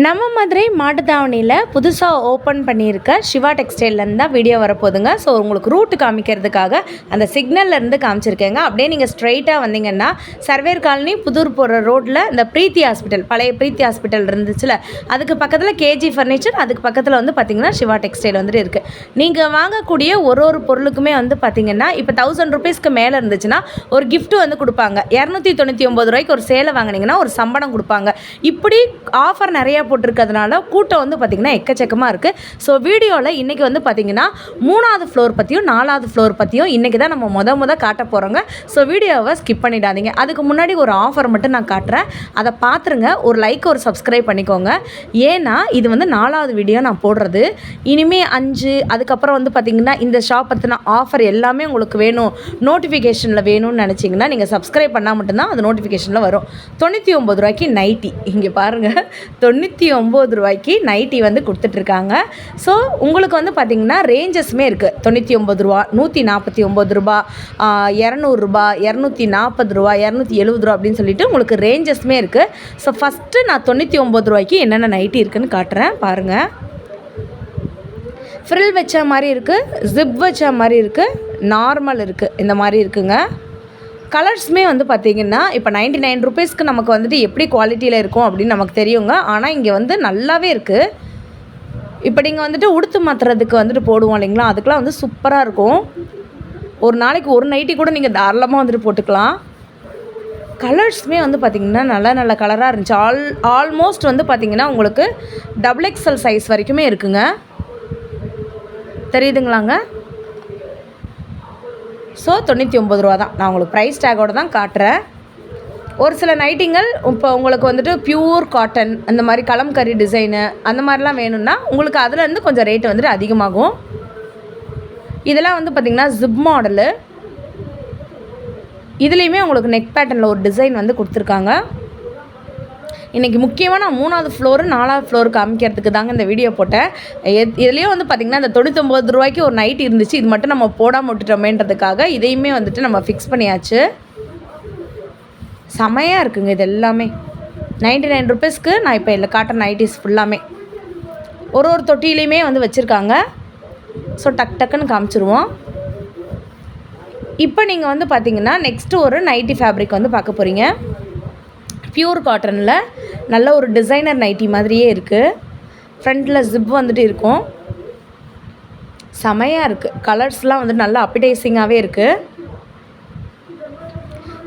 நம்ம மதுரை மாட்டுத்தாவணியில் புதுசாக ஓப்பன் பண்ணியிருக்க சிவா டெக்ஸ்டைல்லேருந்து தான் வீடியோ வரப்போகுதுங்க. ஸோ உங்களுக்கு ரூட்டு காமிக்கிறதுக்காக அந்த சிக்னல்லேருந்து காமிச்சிருக்கேங்க. அப்படியே நீங்கள் ஸ்ட்ரைட்டாக வந்தீங்கன்னா சர்வேர் காலனி புதூர் போகிற ரோட்டில் இந்த பிரீத்தி ஹாஸ்பிட்டல், பழைய பிரீத்தி ஹாஸ்பிட்டல் இருந்துச்சுல, அதுக்கு பக்கத்தில் கேஜி ஃபர்னிச்சர், அதுக்கு பக்கத்தில் வந்து பார்த்திங்கன்னா சிவா டெக்ஸ்டைல் வந்துட்டு இருக்குது. நீங்கள் வாங்கக்கூடிய ஒரு பொருளுக்குமே வந்து பார்த்திங்கன்னா இப்போ 1000 ரூபீஸ்க்கு மேலே இருந்துச்சுன்னா ஒரு கிஃப்ட்டு வந்து கொடுப்பாங்க. 299 ரூபாய்க்கு ஒரு சேலை வாங்கினீங்கன்னா ஒரு சம்பளம் கொடுப்பாங்க. இப்படி ஆஃபர் நிறையா போட்டிருக்கிறதுனால கூட்டம் வந்து பார்த்திங்கன்னா எக்கச்சக்கமாக இருக்குது. ஸோ வீடியோவில் இன்றைக்கி வந்து பார்த்திங்கன்னா 3வது ஃப்ளோர் பற்றியும் 4வது ஃப்ளோர் பற்றியும் இன்றைக்கி தான் நம்ம முத காட்ட போகிறோங்க. ஸோ வீடியோவை ஸ்கிப் பண்ணிடாதீங்க. அதுக்கு முன்னாடி ஒரு ஆஃபர் மட்டும் நான் காட்டுறேன், அதை பார்த்துருங்க. ஒரு லைக் ஒரு சப்ஸ்கிரைப் பண்ணிக்கோங்க. ஏன்னா இது வந்து 4வது வீடியோ நான் போடுறது. இனிமேல் 5 அதுக்கப்புறம் வந்து பார்த்திங்கன்னா இந்த ஷாப் பற்றின ஆஃபர் எல்லாமே உங்களுக்கு வேணும், நோட்டிஃபிகேஷனில் வேணும்னு நினச்சிங்கன்னா நீங்கள் சப்ஸ்கிரைப் பண்ணால் மட்டும்தான் அது நோட்டிஃபிகேஷனில் வரும். 99 ரூபாய்க்கு நைட்டி, இங்கே பாருங்கள், 99 ரூபாய்க்கு நைட்டி வந்து கொடுத்துட்ருக்காங்க. ஸோ உங்களுக்கு வந்து பார்த்திங்கன்னா ரேஞ்சஸ்மே இருக்குது. 99 ரூபா, 149 ரூபா, 200 ரூபா, 240 ரூபா, 270 ரூபா அப்படின்னு சொல்லிட்டு உங்களுக்கு ரேஞ்சஸ்மே இருக்குது. ஸோ ஃபஸ்ட்டு நான் 99 ரூபாய்க்கு என்னென்ன நைட்டி இருக்குதுன்னு காட்டுறேன் பாருங்கள். ஃப்ரில் வச்ச மாதிரி இருக்குது, ஜிப் வச்ச மாதிரி இருக்குது, நார்மல் இருக்குது, இந்த மாதிரி இருக்குங்க. கலர்ஸுமே வந்து பார்த்திங்கன்னா இப்போ 99 ரூபீஸ்க்கு நமக்கு வந்துட்டு எப்படி குவாலிட்டியில் இருக்கும் அப்படின்னு நமக்கு தெரியுங்க. ஆனால் இங்கே வந்து நல்லாவே இருக்குது. இப்போ நீங்கள் வந்துட்டு உடுத்து மாற்றுறதுக்கு வந்துட்டு போடுவோம் இல்லைங்களா, அதுக்கெலாம் வந்து சூப்பராக இருக்கும். ஒரு நாளைக்கு ஒரு நைட்டி கூட நீங்கள் தாராளமாக வந்துட்டு போட்டுக்கலாம். கலர்ஸுமே வந்து பார்த்திங்கன்னா நல்ல கலராக இருந்துச்சு. ஆல்மோஸ்ட் வந்து பார்த்திங்கன்னா உங்களுக்கு XXL சைஸ் வரைக்குமே இருக்குங்க. தெரியுதுங்களாங்க? ஸோ 99 ரூபா தான். நான் உங்களுக்கு ப்ரைஸ் டேக்கோடு தான் காட்டுறேன். ஒரு சில நைட்டிங்கள் இப்போ உங்களுக்கு வந்துட்டு பியூர் காட்டன், அந்த மாதிரி கலம்கரி டிசைனு அந்த மாதிரிலாம் வேணும்னா உங்களுக்கு அதுலேருந்து கொஞ்சம் ரேட்டு வந்துட்டு அதிகமாகும். இதெல்லாம் வந்து பார்த்திங்கன்னா ஜிப் மாடலு. இதுலேயுமே உங்களுக்கு நெக் பேட்டர்னில் ஒரு டிசைன் வந்து கொடுத்துருக்காங்க. இன்றைக்கி முக்கியமாக நான் 3வது ஃப்ளோரு 4வது ஃப்ளோரு காமிக்கிறதுக்கு தாங்க இந்த வீடியோ போட்டேன். இதுலேயும் வந்து பார்த்திங்கன்னா இந்த 99 ரூபாய்க்கு ஒரு நைட் இருந்துச்சு, இது மட்டும் நம்ம போடாமல் விட்டுட்டோமேன்றதுக்காக இதையுமே வந்துட்டு நம்ம ஃபிக்ஸ் பண்ணியாச்சு. செமையாக இருக்குங்க இது எல்லாமே. 99 ரூபீஸ்க்கு நான் இப்போ இல்லை காட்டுற நைட்டிஸ் ஃபுல்லாமே ஒரு தொட்டிலையுமே வந்து வச்சுருக்காங்க. ஸோ டக்குன்னு காமிச்சிருவோம். இப்போ நீங்கள் வந்து பார்த்திங்கன்னா நெக்ஸ்ட்டு ஒரு நைட்டி ஃபேப்ரிக் வந்து பார்க்க போகிறீங்க. பியூர் காட்டனில் நல்ல ஒரு டிசைனர் நைட்டி மாதிரியே இருக்குது. ஃப்ரண்ட்டில் ஜிப் வந்துட்டு இருக்கும். செமையாக இருக்குது. கலர்ஸ்லாம் வந்து நல்லா அப்பிடைசிங்காகவே இருக்குது.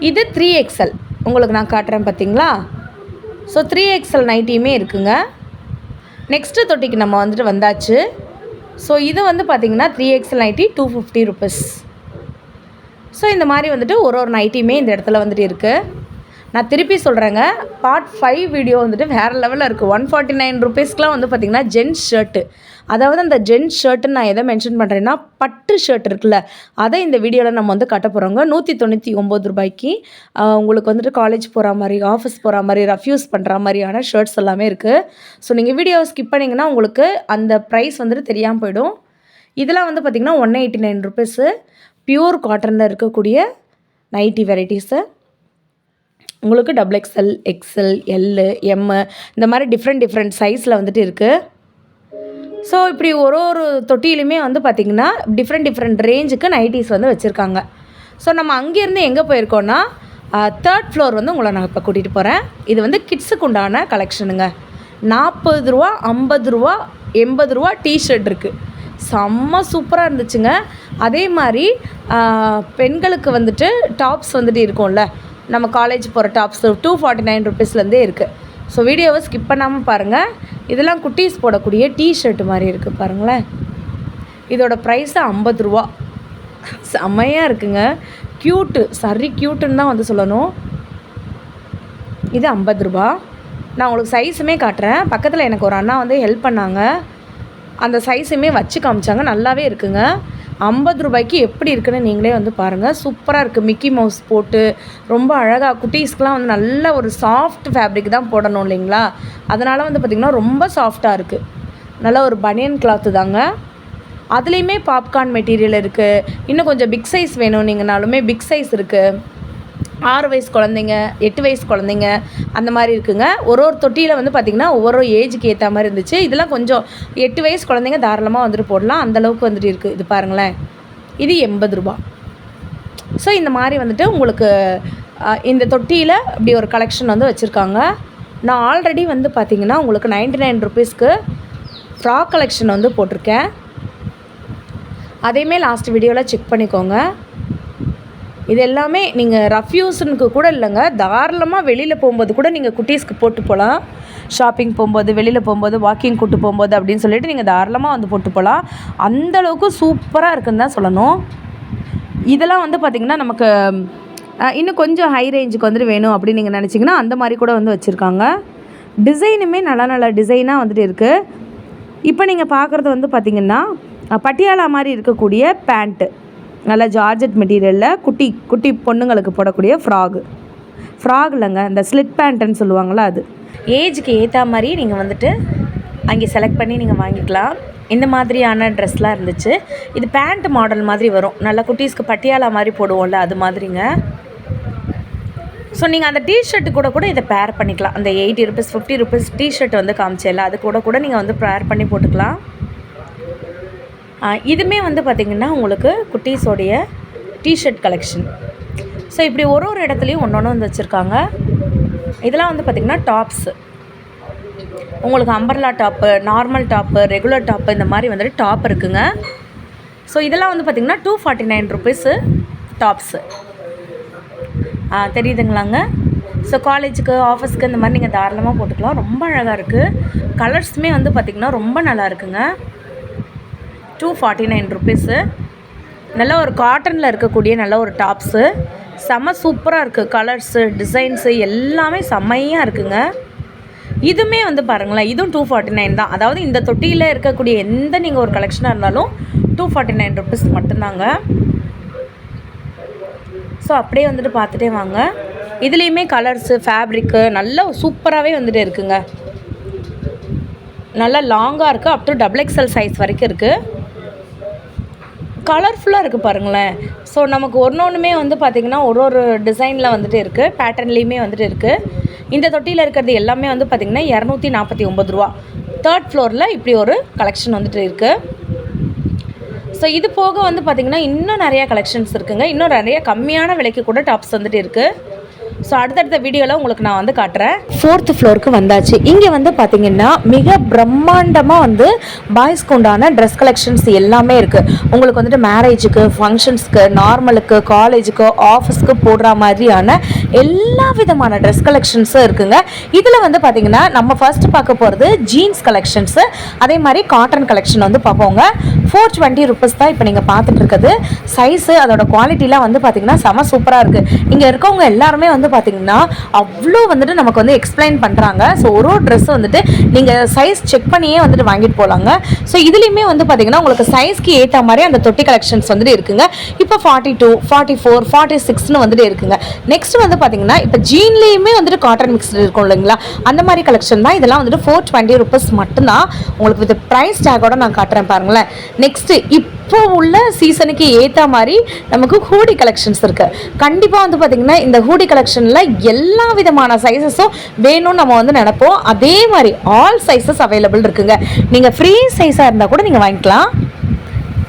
இது 3XL உங்களுக்கு நான் காட்டுறேன் பார்த்திங்களா. ஸோ 3XL நைட்டியுமே இருக்குங்க. நெக்ஸ்ட்டு தொட்டிக்கு நம்ம வந்துட்டு வந்தாச்சு. ஸோ இது வந்து பார்த்திங்கன்னா 3XL நைட்டி 250 ரூபீஸ். ஸோ இந்த மாதிரி வந்துட்டு ஒரு நைட்டியுமே இந்த இடத்துல வந்துட்டு இருக்குது. நான் திருப்பி சொல்கிறேங்க, பார்ட் 5 வீடியோ வந்துட்டு வேறு லெவலில் இருக்குது. 149 ரூபீஸ்க்குலாம் வந்து பார்த்திங்கன்னா ஜென்ஸ் ஷர்ட்டு, அதாவது அந்த ஜென்ஸ் ஷர்ட்டுன்னு நான் எதை மென்ஷன் பண்ணுறேன்னா பட்டு ஷர்ட் இருக்குல்ல, அதை இந்த வீடியோவில் நம்ம வந்து கட்ட போகிறோங்க. 199 ரூபாய்க்கு உங்களுக்கு வந்துட்டு காலேஜ் போகிற மாதிரி, ஆஃபீஸ் போகிற மாதிரி, ரஃப்யூஸ் பண்ணுற மாதிரியான ஷர்ட்ஸ் எல்லாமே இருக்குது. ஸோ நீங்கள் வீடியோவை ஸ்கிப் பண்ணிங்கன்னா உங்களுக்கு அந்த ப்ரைஸ் வந்துட்டு தெரியாமல் போயிடும். இதெல்லாம் வந்து பார்த்திங்கன்னா 189 ரூபீஸு. பியூர் காட்டனில் இருக்கக்கூடிய நைட்டி வெரைட்டிஸு உங்களுக்கு XXL, XL, L, M இந்த மாதிரி டிஃப்ரெண்ட் சைஸில் வந்துட்டு இருக்குது. ஸோ இப்படி ஒரு தொட்டியிலுமே வந்து பார்த்திங்கன்னா டிஃப்ரெண்ட் ரேஞ்சுக்கு நைட்டிஸ் வந்து வச்சுருக்காங்க. ஸோ நம்ம அங்கேருந்து எங்கே போயிருக்கோன்னா 3rd ஃப்ளோர் வந்து உங்களை நான் இப்போ கூட்டிகிட்டு போகிறேன். இது வந்து கிட்ஸுக்கு உண்டான கலெக்ஷனுங்க. 40 ரூபா, 50 ரூபா, 80 ரூபா டிஷர்ட் இருக்குது. செம்ம சூப்பராக இருந்துச்சுங்க. அதே மாதிரி பெண்களுக்கு வந்துட்டு டாப்ஸ் வந்துட்டு இருக்கும்ல, நம்ம காலேஜ் போகிற டாப்ஸ் 249 ரூபீஸ்லேருந்தே இருக்குது. ஸோ வீடியோவை ஸ்கிப் பண்ணாமல் பாருங்கள். இதெல்லாம் குட்டீஸ் போடக்கூடிய டிஷர்ட் மாதிரி இருக்குது பாருங்களேன். இதோட ப்ரைஸு 50 ரூபா. செம்மையாக இருக்குங்க. க்யூட்டு, சரி க்யூட்டுன்னு தான் வந்து சொல்லணும். இது 50 ரூபா. நான் உங்களுக்கு சைஸுமே காட்டுறேன். பக்கத்தில் எனக்கு ஒரு அண்ணா வந்து ஹெல்ப் பண்ணாங்க, அந்த சைஸுமே வச்சு காமிச்சாங்க. நல்லாவே இருக்குங்க. 50 ரூபாய்க்கு எப்படி இருக்குன்னு நீங்களே வந்து பாருங்கள். சூப்பராக இருக்குது. மிக்கி மவுஸ் போட்டு ரொம்ப அழகாக, குட்டீஸ்க்கெலாம் வந்து நல்ல ஒரு சாஃப்ட் ஃபேப்ரிக் தான் போடணும் இல்லைங்களா, அதனால் வந்து பார்த்திங்கன்னா ரொம்ப சாஃப்டாக இருக்குது. நல்ல ஒரு பனியன் கிளாத்து தாங்க. அதுலேயுமே பாப்கார்ன் மெட்டீரியல் இருக்குது. இன்னும் கொஞ்சம் பிக் சைஸ் வேணும் நீங்கனாலுமே பிக் சைஸ் இருக்குது. 6 வயசு குழந்தைங்க, 8 வயசு குழந்தைங்க அந்த மாதிரி இருக்குங்க. ஒரு தொட்டியில் வந்து பார்த்திங்கன்னா ஒவ்வொரு ஏஜுக்கு ஏற்ற மாதிரி இருந்துச்சு. இதெல்லாம் கொஞ்சம் 8 வயசு குழந்தைங்க தாராளமாக வந்துட்டு போடலாம், அந்தளவுக்கு வந்துட்டு இருக்குது. இது பாருங்களேன், இது ரூ. 80. ஸோ இந்த மாதிரி வந்துட்டு உங்களுக்கு இந்த தொட்டியில் இப்படி ஒரு கலெக்ஷன் வந்து வச்சுருக்காங்க. நான் ஆல்ரெடி வந்து பார்த்திங்கன்னா உங்களுக்கு 99 ருபீஸ்க்கு ஃப்ராக் கலெக்ஷன் வந்து போட்டிருக்கேன். அதையுமே லாஸ்ட் வீடியோவில் செக் பண்ணிக்கோங்க. இது எல்லாமே நீங்கள் ரஃப் யூஸுனுக்கு கூட இல்லைங்க, தாராளமாக வெளியில் போகும்போது கூட நீங்கள் குட்டீஸ்க்கு போட்டு போகலாம். ஷாப்பிங் போகும்போது, வெளியில் போகும்போது, வாக்கிங் கூட்டு போகும்போது அப்படின்னு சொல்லிட்டு நீங்கள் தாராளமாக வந்து போட்டு போகலாம். அந்தளவுக்கு சூப்பராக இருக்குதுன்னு தான் சொல்லணும். இதெல்லாம் வந்து பார்த்திங்கன்னா நமக்கு இன்னும் கொஞ்சம் ஹை ரேஞ்சுக்கு வந்துட்டு வேணும் அப்படின்னு நீங்கள் நினச்சிங்கன்னா அந்த மாதிரி கூட வந்து வச்சுருக்காங்க. டிசைனுமே நல்ல நல்ல டிசைனாக வந்துட்டு இருக்குது. இப்போ நீங்கள் பார்க்குறது வந்து பார்த்திங்கன்னா பட்டியாலா மாதிரி இருக்கக்கூடிய பேண்ட்டு, நல்ல ஜார்ஜெட் மெட்டீரியலில் குட்டி குட்டி பொண்ணுங்களுக்கு போடக்கூடிய ஃப்ராக் இல்லைங்க, இந்த ஸ்லிட் பேண்ட்டுன்னு சொல்லுவாங்களா, அது ஏஜுக்கு ஏற்ற மாதிரி நீங்கள் வந்துட்டு அங்கே செலக்ட் பண்ணி நீங்கள் வாங்கிக்கலாம். இந்த மாதிரியான ட்ரெஸ்லாம் இருந்துச்சு. இது பேண்ட் மாடல் மாதிரி வரும், நல்லா குட்டீஸ்க்கு பட்டியாலா மாதிரி போடுவோம்ல, அது மாதிரிங்க. ஸோ நீங்கள் அந்த டிஷர்ட்டு கூட இதை பேர் பண்ணிக்கலாம். அந்த 80 ருபீஸ் 50 ருபீஸ் டிஷர்ட் வந்து காமிச்சேல்ல, அது கூட நீங்கள் வந்து பேர் பண்ணி போட்டுக்கலாம். இதுவுமே வந்து பார்த்திங்கன்னா உங்களுக்கு குட்டீஸோடைய டிஷர்ட் கலெக்ஷன். ஸோ இப்படி ஒரு இடத்துலையும் ஒன்று வந்து வச்சுருக்காங்க. இதெல்லாம் வந்து பார்த்திங்கன்னா டாப்ஸு, உங்களுக்கு umbrella top, normal top, regular top, இந்த மாதிரி வந்துட்டு டாப் இருக்குங்க. ஸோ இதெல்லாம் வந்து பார்த்திங்கன்னா 249 ருபீஸு டாப்ஸு. தெரியுதுங்களாங்க? ஸோ காலேஜுக்கு, ஆஃபீஸ்க்கு இந்த மாதிரி நீங்கள் தாராளமாக போட்டுக்கலாம். ரொம்ப அழகாக இருக்குது. கலர்ஸுமே வந்து பார்த்திங்கன்னா ரொம்ப நல்லா இருக்குங்க. 249 ருபீஸு. நல்ல ஒரு காட்டனில் இருக்கக்கூடிய நல்ல ஒரு டாப்ஸு, செம்ம சூப்பராக இருக்குது. கலர்ஸு, டிசைன்ஸு எல்லாமே செம்மையாக இருக்குங்க. இதுவுமே வந்து பாருங்களேன், இதுவும் 249 தான். அதாவது இந்த தொட்டியில் இருக்கக்கூடிய எந்த நீங்கள் ஒரு கலெக்ஷனாக இருந்தாலும் 249 ருபீஸ் மட்டும்தாங்க. ஸோ அப்படியே வந்துட்டு பார்த்துட்டே வாங்க. இதுலேயுமே கலர்ஸு, ஃபேப்ரிக்கு நல்ல சூப்பராகவே வந்துட்டு இருக்குங்க. நல்லா லாங்காக இருக்குது, அப் டு XXL சைஸ் வரைக்கும் இருக்குது. கலர்ஃபுல்லாக இருக்குது பாருங்களேன். ஸோ நமக்கு ஒன்றுமே வந்து பார்த்திங்கன்னா ஒரு டிசைனில் வந்துட்டு இருக்குது, பேட்டர்ன்லேயுமே வந்துட்டு இருக்குது. இந்த தொட்டியில் இருக்கிறது எல்லாமே வந்து பார்த்திங்கன்னா 249 ரூபா. 3rd ஃப்ளோரில் இப்படி ஒரு கலெக்ஷன் வந்துட்டு இருக்குது. ஸோ இது போக வந்து பார்த்திங்கன்னா இன்னும் நிறையா கலெக்ஷன்ஸ் இருக்குதுங்க. இன்னும் நிறைய கம்மியான விலைக்கு கூட டாப்ஸ் வந்துட்டு இருக்குது. ஸோ அடுத்தடுத்த வீடியோவில் உங்களுக்கு நான் வந்து காட்டுறேன். 4th ஃப்ளோருக்கு வந்தாச்சு. இங்கே வந்து பார்த்திங்கன்னா மிக பிரம்மாண்டமாக வந்து பாய்ஸ்க்கு உண்டான ட்ரெஸ் கலெக்ஷன்ஸ் எல்லாமே இருக்குது. உங்களுக்கு வந்துட்டு மேரேஜுக்கு, ஃபங்க்ஷன்ஸ்க்கு, நார்மலுக்கு, காலேஜுக்கு, ஆஃபீஸ்க்கு போடுற மாதிரியான எல்லா விதமான ட்ரெஸ் கலெக்ஷன்ஸும் இருக்குங்க. இதில் வந்து பார்த்திங்கன்னா நம்ம ஃபர்ஸ்ட் பார்க்க போகிறது ஜீன்ஸ் கலெக்ஷன்ஸு, அதே மாதிரி காட்டன் கலெக்ஷன் வந்து பார்ப்போங்க. 420 ருபீஸ் தான் இப்போ நீங்கள் பார்த்துட்டு இருக்குது. சைஸு, அதோட குவாலிட்டிலாம் வந்து பார்த்திங்கன்னா செம சூப்பராக இருக்குது. இங்கே இருக்கவங்க எல்லாருமே வந்து பார்த்திங்கன்னா அவ்வளோ வந்துட்டு நமக்கு வந்து எக்ஸ்பிளைன் பண்ணுறாங்க. ஸோ ஒரு ட்ரெஸ் வந்துட்டு நீங்கள் சைஸ் செக் பண்ணியே வந்துட்டு வாங்கிட்டு போகலாங்க. ஸோ இதுலேயுமே வந்து பார்த்திங்கன்னா உங்களுக்கு சைஸ்க்கு ஏற்ற மாதிரி அந்த தொட்டி கலெக்ஷன்ஸ் வந்துட்டு இருக்குங்க. இப்போ 42, 44, 46ன்னு வந்துட்டு இருக்குங்க. நெக்ஸ்ட் வந்து பார்த்திங்கன்னா இப்போ ஜீன்லேயுமே வந்துட்டு காட்டன் மிக்ஸ்டு இருக்கும் இல்லைங்களா, அந்த மாதிரி கலெக்ஷன் தான். இதெல்லாம் வந்துட்டு 420 ருபீஸ் மட்டும்தான். உங்களுக்கு வித் ப்ரைஸ் டேக்கோட நான் காட்டுறேன் பாருங்களேன். நெக்ஸ்ட்டு இப்போ உள்ள சீசனுக்கு ஏற்ற மாதிரி நமக்கு ஹூடி கலெக்ஷன்ஸ் இருக்குது. கண்டிப்பாக வந்து பார்த்திங்கன்னா இந்த ஹூடி கலெக்ஷனில் எல்லா விதமான சைஸஸும் வேணும்னு நம்ம வந்து நினைப்போம். அதே மாதிரி ஆல் சைஸஸ் அவைலபிள் இருக்குங்க. நீங்கள் ஃப்ரீ சைஸாக இருந்தால் கூட நீங்கள் வாங்கிக்கலாம்.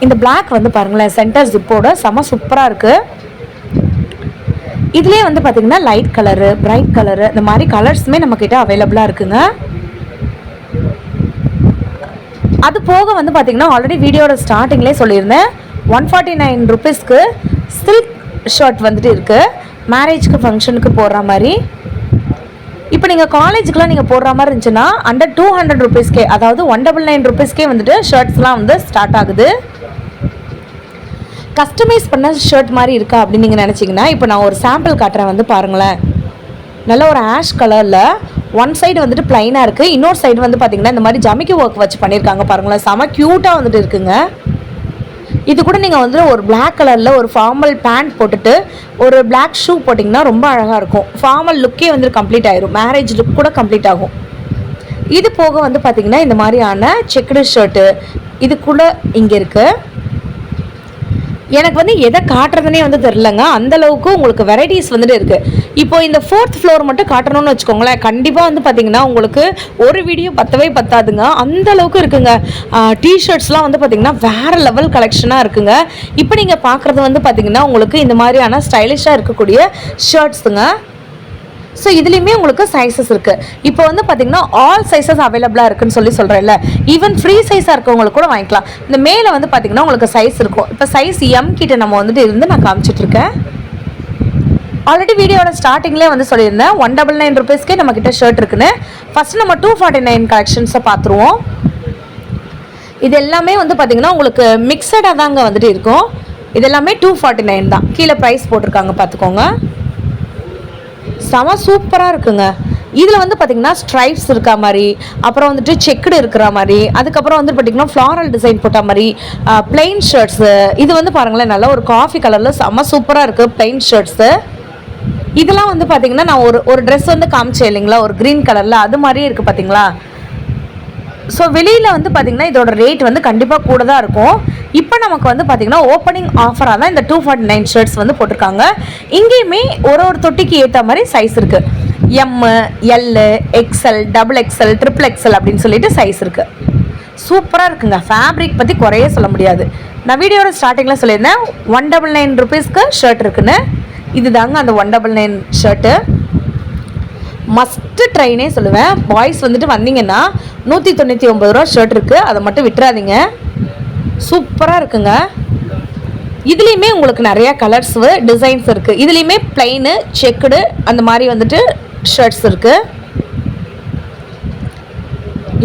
இந்த பிளாக் வந்து பாருங்களேன், சென்டர் ஜிப்போட செம சூப்பராக இருக்குது. இதுலேயே வந்து பார்த்திங்கன்னா லைட் கலரு, பிரைட் கலரு, இந்த மாதிரி கலர்ஸுமே நம்மக்கிட்ட அவைலபிளாக இருக்குங்க. அது போக வந்து பார்த்திங்கன்னா ஆல்ரெடி வீடியோட ஸ்டார்டிங்லேயே சொல்லியிருந்தேன், 149 ருபீஸ்க்கு சில்க் ஷர்ட் வந்துட்டு இருக்குது. மேரேஜ்க்கு, ஃபங்க்ஷனுக்கு போடுற மாதிரி. இப்போ நீங்கள் காலேஜுக்குலாம் நீங்கள் போடுற மாதிரி இருந்துச்சுன்னா அண்டர் 200 ருபீஸ்க்கே, அதாவது 199 ருபீஸ்க்கே வந்துட்டு ஷர்ட்ஸ்லாம் வந்து ஸ்டார்ட் ஆகுது. கஸ்டமைஸ் பண்ண ஷர்ட் மாதிரி இருக்கா அப்படின்னு நீங்கள் நினச்சிங்கன்னா இப்போ நான் ஒரு சாம்பிள் காட்டுறேன், வந்து பாருங்களேன். நல்ல ஒரு ஆஷ் கலரில் ஒன் சைடு வந்துட்டு ப்ளைனாக இருக்குது, இன்னொரு சைடு வந்து பார்த்திங்கன்னா இந்த மாதிரி ஜமிக்கி ஒர்க் வச்சு பண்ணியிருக்காங்க பாருங்களேன். செம க்யூட்டாக வந்துட்டு இருக்குங்க. இது கூட நீங்கள் வந்து ஒரு பிளாக் கலரில் ஒரு ஃபார்மல் பேண்ட் போட்டுட்டு ஒரு பிளாக் ஷூ போட்டிங்கன்னா ரொம்ப அழகாக இருக்கும். ஃபார்மல் லுக்கே வந்துட்டு கம்ப்ளீட் ஆயிரும், மேரேஜ் லுக் கூட கம்ப்ளீட் ஆகும். இது போக வந்து பார்த்திங்கன்னா இந்த மாதிரியான செக்குடு ஷர்ட்டு இது கூட இங்கே இருக்குது. எனக்கு வந்து எதை காட்டுறதுனே வந்து தெரிலங்க. அந்தளவுக்கு உங்களுக்கு வெரைட்டிஸ் வந்துட்டு இருக்குது. இப்போ இந்த 4th ஃப்ளோர் மட்டும் காட்டணும்னு வச்சுக்கோங்களேன், கண்டிப்பாக வந்து பார்த்திங்கன்னா உங்களுக்கு ஒரு வீடியோ பத்தவே பத்தாதுங்க. அந்தளவுக்கு இருக்குங்க. டிஷர்ட்ஸ்லாம் வந்து பார்த்திங்கன்னா வேறு லெவல் கலெக்ஷனாக இருக்குங்க. இப்போ நீங்கள் பார்க்குறது வந்து பார்த்திங்கன்னா உங்களுக்கு இந்த மாதிரியான ஸ்டைலிஷாக இருக்கக்கூடிய ஷர்ட்ஸுங்க. ஸோ இதுலேயுமே உங்களுக்கு சைஸஸ் இருக்குது. இப்போ வந்து பார்த்திங்கன்னா ஆல் சைஸஸ் அவைலபிளாக இருக்குதுன்னு சொல்கிறேன்ல, ஈவன் ஃப்ரீ சைஸாக இருக்கவங்களுக்கு கூட வாங்கிக்கலாம். இந்த மேலே வந்து பார்த்திங்கன்னா உங்களுக்கு சைஸ் இருக்கும். இப்போ சைஸ் எம் கிட்ட நம்ம வந்துட்டு இருந்து நான் காமிச்சிட்ருக்கேன். ஆல்ரெடி வீடியோட ஸ்டார்டிங்லேயே வந்து சொல்லியிருந்தேன் 199 ருபீஸ்க்கே நம்மக்கிட்ட ஷர்ட் இருக்குன்னு. ஃபஸ்ட்டு நம்ம 249 கலெக்ஷன்ஸை பார்த்துருவோம். இது எல்லாமே வந்து பார்த்திங்கன்னா உங்களுக்கு மிக்சடாக தாங்க வந்துட்டு இருக்கும். இது எல்லாமே 249 தான். கீழே ப்ரைஸ் போட்டிருக்காங்க பார்த்துக்கோங்க. செம சூப்பராக இருக்குங்க. இதில் வந்து பார்த்திங்கன்னா ஸ்ட்ரைப்ஸ் இருக்கா மாதிரி, அப்புறம் வந்துட்டு செக்குடு இருக்கிற மாதிரி, அதுக்கப்புறம் வந்து பார்த்திங்கன்னா ஃப்ளாரல் டிசைன் போட்ட மாதிரி பிளெயின் ஷர்ட்ஸு. இது வந்து பாருங்களேன், நல்லா ஒரு காஃபி கலரில் செம சூப்பராக இருக்குது பிளெயின் ஷர்ட்ஸு. இதெல்லாம் வந்து பார்த்திங்கன்னா நான் ஒரு ட்ரெஸ் வந்து காமிச்சேன் இல்லைங்களா, ஒரு க்ரீன் கலரில், அது மாதிரியே இருக்குது பார்த்திங்களா. ஸோ வெளியில் வந்து பார்த்திங்கன்னா இதோட ரேட் வந்து கண்டிப்பாக கூட தான் இருக்கும். இப்போ நமக்கு வந்து பார்த்திங்கன்னா ஓப்பனிங் ஆஃபராக தான் இந்த 249 ஷர்ட்ஸ் வந்து போட்டிருக்காங்க. இங்கேயுமே ஒரு தொட்டிக்கு ஏற்ற மாதிரி சைஸ் இருக்குது. M, L, XL, XXL, XXL அப்படின்னு சொல்லிட்டு சைஸ் இருக்குது. சூப்பராக இருக்குங்க. ஃபேப்ரிக் பற்றி குறைய சொல்ல முடியாது. நான் வீடியோட ஸ்டார்டிங்கில் சொல்லியிருந்தேன் 199 ருபீஸ்க்கு ஷர்ட் இருக்குன்னு. இது தாங்க அந்த 199 ஷர்ட்டு. மஸ்ட்டு ட்ரைனே சொல்லுவேன். பாய்ஸ் வந்துட்டு வந்தீங்கன்னா 199 ரூபா ஷர்ட் இருக்குது, அதை மட்டும் விட்டுறாதீங்க. சூப்பராக இருக்குங்க. இதுலேயுமே உங்களுக்கு நிறையா கலர்ஸ் டிசைன்ஸ் இருக்குது. இதுலேயுமே பிளைனு செக்குடு அந்த மாதிரி வந்துட்டு ஷர்ட்ஸ் இருக்குது.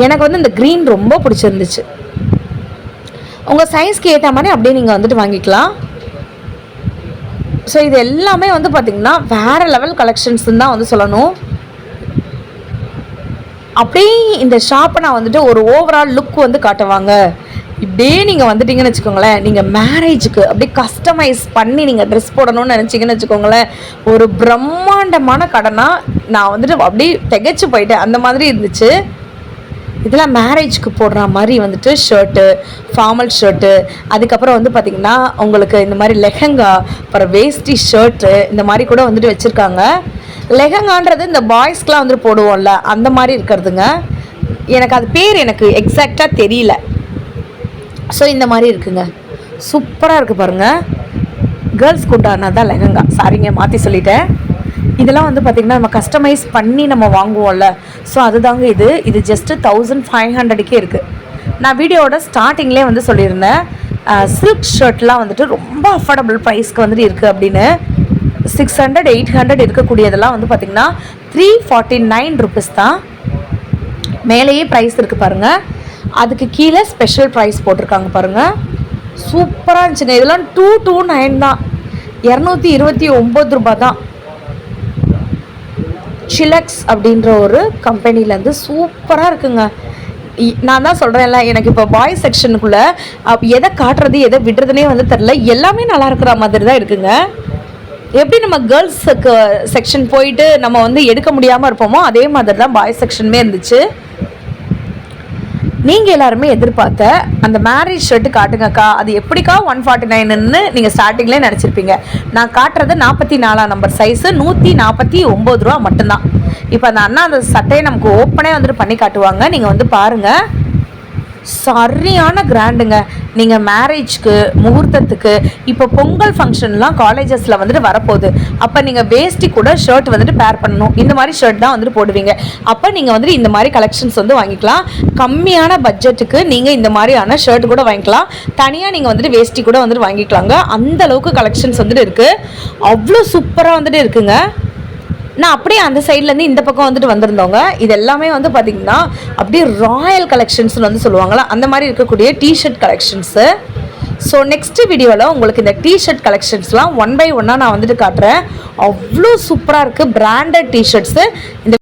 எனக்கு வந்து இந்த க்ரீன் ரொம்ப பிடிச்சிருந்துச்சு. உங்கள் சைஸ்க்கு ஏற்ற மாதிரி அப்படியே நீங்கள் வந்துட்டு வாங்கிக்கலாம். ஸோ இது எல்லாமே வந்து பார்த்திங்கன்னா வேறு லெவல் கலெக்ஷன்ஸ்ன்னு தான் வந்து சொல்லணும். அப்படியே இந்த ஷாப்பை நான் வந்துட்டு ஒரு ஓவரால் லுக் வந்து காட்டுவாங்க. இப்படியே நீங்கள் வந்துட்டீங்கன்னு வச்சுக்கோங்களேன், நீங்கள் மேரேஜுக்கு அப்படியே கஸ்டமைஸ் பண்ணி நீங்கள் ட்ரெஸ் போடணும்னு நினச்சிங்கன்னு வச்சுக்கோங்களேன், ஒரு பிரம்மாண்டமான கடைனா நான் வந்துட்டு அப்படியே திகைச்சு போயிட்டேன். அந்த மாதிரி இருந்துச்சு. இதெல்லாம் மேரேஜ்க்கு போடுற மாதிரி வந்துட்டு ஷர்ட்டு, ஃபார்மல் ஷர்ட்டு, அதுக்கப்புறம் வந்து பார்த்திங்கன்னா உங்களுக்கு இந்த மாதிரி லெஹங்கா, அப்புறம் வேஷ்டி ஷர்ட்டு இந்த மாதிரி கூட வந்துட்டு வச்சுருக்காங்க. லெஹங்கான்றது இந்த பாய்ஸ்க்கெலாம் வந்துட்டு போடுவோம்ல, அந்த மாதிரி இருக்கிறதுங்க. எனக்கு அது பேர் எனக்கு எக்ஸாக்டாக தெரியல. ஸோ இந்த மாதிரி இருக்குங்க. சூப்பராக இருக்குது பாருங்கள். கேர்ள்ஸ்க்கு உண்டானா தான் லெஹங்கா, சாரிங்க மாற்றி சொல்லிட்டேன். இதெல்லாம் வந்து பார்த்திங்கன்னா நம்ம கஸ்டமைஸ் பண்ணி நம்ம வாங்குவோம்ல, ஸோ அதுதாங்க இது ஜஸ்ட்டு 1500க்கே இருக்குது. நான் வீடியோவோட ஸ்டார்டிங்லேயே வந்து சொல்லியிருந்தேன் சில்க் ஷர்ட்லாம் வந்துட்டு ரொம்ப அஃபோர்டபுள் ப்ரைஸ்க்கு வந்துட்டு இருக்குது அப்படின்னு. 600, 800 இருக்கக்கூடியதெல்லாம் வந்து பார்த்திங்கன்னா 349 ருபீஸ் தான். மேலேயே ப்ரைஸ் இருக்குது பாருங்கள். அதுக்கு கீழே ஸ்பெஷல் ப்ரைஸ் போட்டிருக்காங்க பாருங்கள். சூப்பராக இருந்துச்சுங்க. இதெல்லாம் 229 தான். 229 ரூபா தான். சிலக்ஸ் அப்படின்ற ஒரு கம்பெனிலேருந்து சூப்பராக இருக்குங்க. நான் தான் சொல்கிறேன்ல, எனக்கு இப்போ பாய்ஸ் செக்ஷனுக்குள்ளே எதை காட்டுறது எதை விடுறதுனே வந்து தெரில. எல்லாமே நல்லா இருக்கிற மாதிரி தான் இருக்குங்க. எப்படி நம்ம கேர்ள்ஸுக்கு செக்ஷன் போயிட்டு நம்ம வந்து எடுக்க முடியாமல் இருப்போமோ அதே மாதிரி தான் பாய்ஸ் செக்ஷனுமே இருந்துச்சு. நீங்கள் எல்லாருமே எதிர்பார்த்த அந்த மேரேஜ் ஷர்ட்டு காட்டுங்கக்கா, அது எப்படிக்கா 149ன்னு நீங்கள் ஸ்டார்டிங்லேயே நினச்சிருப்பீங்க. நான் காட்டுறது 44ஆம் நம்பர் சைஸு, 149 ரூபா மட்டும்தான். இப்போ அந்த அண்ணா அந்த சட்டையை நமக்கு ஓப்பனே வந்துட்டு பண்ணி காட்டுவாங்க. நீங்கள் வந்து பாருங்கள். சரியான கிராண்டுங்க. நீங்கள் மேரேஜ்க்கு, முகூர்த்தத்துக்கு, இப்போ பொங்கல் ஃபங்க்ஷன்லாம் காலேஜஸில் வந்துட்டு வரப்போகுது. அப்போ நீங்கள் வேஷ்டி கூட ஷர்ட் வந்துட்டு பேர் பண்ணணும். இந்த மாதிரி ஷர்ட் தான் வந்துட்டு போடுவீங்க. அப்போ நீங்கள் வந்துட்டு இந்த மாதிரி கலெக்ஷன்ஸ் வந்து வாங்கிக்கலாம். கம்மியான பட்ஜெட்டுக்கு நீங்கள் இந்த மாதிரியான ஷர்ட் கூட வாங்கிக்கலாம். தனியாக நீங்கள் வந்துட்டு வேஷ்டி கூட வந்துட்டு வாங்கிக்கலாங்க. அந்த அளவுக்கு கலெக்ஷன்ஸ் வந்துட்டு இருக்குது. அவ்வளோ சூப்பராக வந்துட்டு இருக்குங்க. நான் அப்படியே அந்த சைட்லேருந்து இந்த பக்கம் வந்துட்டு வந்திருந்தோங்க. இது எல்லாமே வந்து பார்த்திங்கன்னா அப்படியே ராயல் கலெக்ஷன்ஸ்னு வந்து சொல்லுவாங்களா, அந்த மாதிரி இருக்கக்கூடிய டிஷர்ட் கலெக்ஷன்ஸு. ஸோ நெக்ஸ்ட்டு வீடியோவில் உங்களுக்கு இந்த டிஷர்ட் கலெக்ஷன்ஸ்லாம் 1 by 1 நான் வந்துட்டு காட்டுறேன். அவ்வளோ சூப்பராக இருக்குது பிராண்டட் டிஷர்ட்ஸு. இந்த